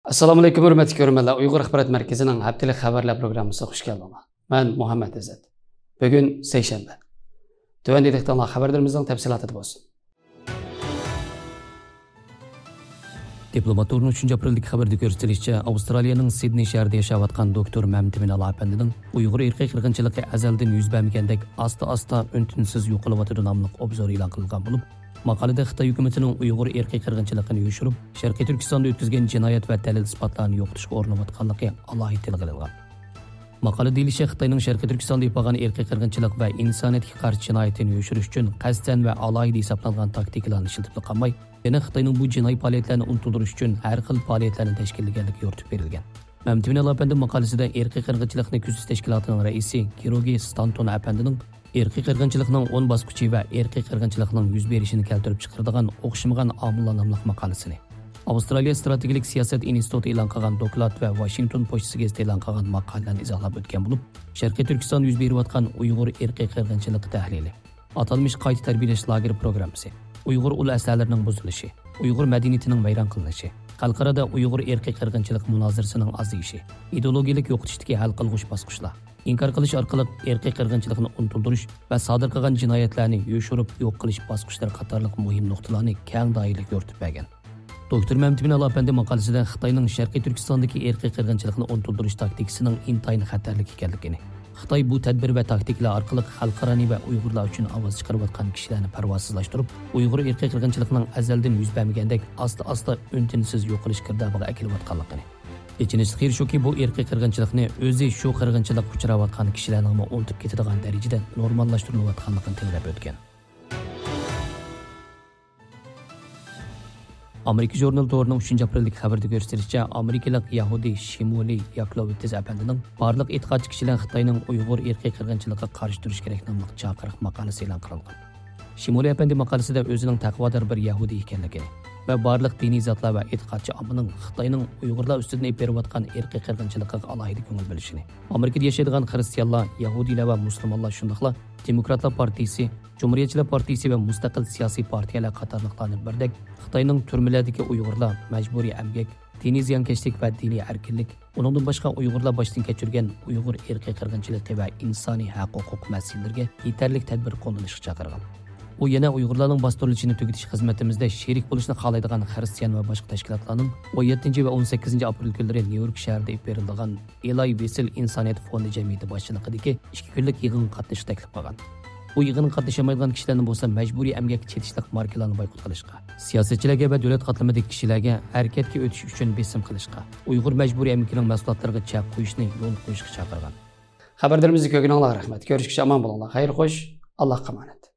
Assalomu alaykum hurmatli ko'ruvchilar. Uyg'ur axborot markazining haftalik xabarlar programmasiga xush keldinglar. Men Muhammad Izzat. Bugun seshanba. Tövəndə edəkdənlər xəbərlərimizin təfsilatı olsun. Diplomatların 3 aprellik xabarda göstərilishicha, Avstraliyaning Sidney shahrida yashayotgan doktor Mamtimin Alapandining Uyg'ur irqiy qirg'inchiligi azaldan yuz bermagandek asta-asta untinsiz yo'qolyotidi nomli obzor e'lon qilingan bo'lib, maqolada Xitoy hukumatining Uyg'ur irqiy qirg'inchiligini yo'shirib, Sharqiy Turkistonda o'tkazgan jinoyat va dalil isbotlarni yo'qotishga urinayotganligi alohida tilga olingan. Maqola deyilishicha, Xitoyning Sharqiy Turkistonda yapılgan irqiy qirg'inchilik va insoniyatga qarshi jinoyatini yo'shirish uchun qasddan va alohida hisoblangan taktikalarni ishlatib qolmay, yana Xitoyning bu jinoiy faoliyatlarini unuttirish uchun har xil faoliyatlarni tashkillaganligi yo'ritib berilgan. Mamtimin Alapandi maqolasida irqiy qirg'inchilikni kuzish tashkilotining raisi Kirogi Stanton Apandining irqiy qirg'inchilikning 10 bosqichi va irqiy qirg'inchilikning yuz berishini keltirib chiqaradigan o'xshamagan omillar nomli maqolasini Avstraliya strategik siyosat instituti e'lon qilgan doklad va Washington pochtasiga e'lon qilgan maqolalarni izohlab o'tgan bo'lib, Sharqiy Turkiston yuz berayotgan Uyg'ur irqiy qirg'inchiligi tahlili, atalmish qayta tarbiyalash lageri programmasi, Uyg'ur ul asalarining buzilishi, Uyg'ur madaniyatining vayron qilinishi, xalqarada Uyg'ur irqiy qirg'inchilik munozirasining aziyishi, ideologiyalik yo'qotishdagi hal qilg'uch bosqichlar, inkor qilish orqali irqiy qirg'inchilikni unuttirish va sodir qilgan jinoyatlarni yo'shirib yo'q qilish bosqichlari qatorliq muhim nuqtalarni keng doirada yo'ritib bergan. Doktor Mamtimin Alapandi maqolasida Xitoyning Sharqiy Turkistondagi irqiy qirg'inchilikni unuttirish taktikasining intayin xatarlik ekanligini, Xitoy bu tadbir va taktikalar orqali xalqaro va Uyg'urlar uchun ovoz chiqarayotgan kishilarni parvosizlashtirib, Uyg'ur irqiy qirg'inchiligining azaldan yuz bermagandek asta-asta untinsiz yo'q qilish kirdabiga akilayotganligini. Echinishli xir shuki, bu irqiy qirg'inchilikni o'zi shu qirg'inchilik uchrayotgan kishilarning unutib ketadigan darajada normallashtirilmayotganligini ta'kidlab o'tgan. Amerika Journal Tour'ning 3 aprellik xabarida gösterilishicha, Amerikalik Yahudi Shimoli Yaklovitz Apandining barliq e'tiqodchi kishilar Xitoyning Uyg'ur irqiy qirg'inchiligiga qarshi turish kerak nomli chaqiriq maqolasi e'lon qilingan. Shimoli Apandi maqolasida o'zining taqvodor bir Yahudi ekanligini va barliq diniy zotlar va e'tiqodchi ommaning Xitoyning Uyg'urlar ustidan berayotgan irqiy qirg'inchiligiga alohida ko'ngil bilishini, Amerikada yashaydigan xristianlar, yahudiylar va musulmonlar shundaqla Demokratlar partiyasi, Cumhuriyetchilar partiyasi va mustaqil siyosiy partiyalar qatorliqlarni birdek Xitoyning turmalardagi Uyg'urlar majburiy emgak, diniy ziyonkashlik va diniy erkinlik, uningdan boshqa Uyg'urlar boshdan kechirgan Uyg'ur irqiy qirg'inchiligi va insoniy haq-huquq masalalarga yetarli tadbir qo'llanishga chaqirgan. U yana Uyg'urlarning bostirilishini tugatish xizmatimizda sherik bo'lishni xohlaydigan xristian va boshqa tashkilotlarning 17 va 18 aprel kunlari Nyu-York shahrida berilgan Eli Wiesel insoniyat fondi jamiyati boshchiligidagi 2 kunlik yig'inga qatnashishga taklif qilgan. Bu yig'inga qatnashamaydigan kishilarni bo'lsa majburiy emgak chetishliq markalarni boykot qilishga, siyosatchilarga va davlat qatlamidagi kishilarga harakatga o'tish uchun besim qilishga, Uyg'ur majburiy emgakining mahsulotlariga chek qo'yishni yo'l qo'yishga chaqirgan. Xabarlarimizni ko'rganingizga rahmat. Ko'rishguncha omon bo'linglar. Xayr xo'sh. Allohga emanet.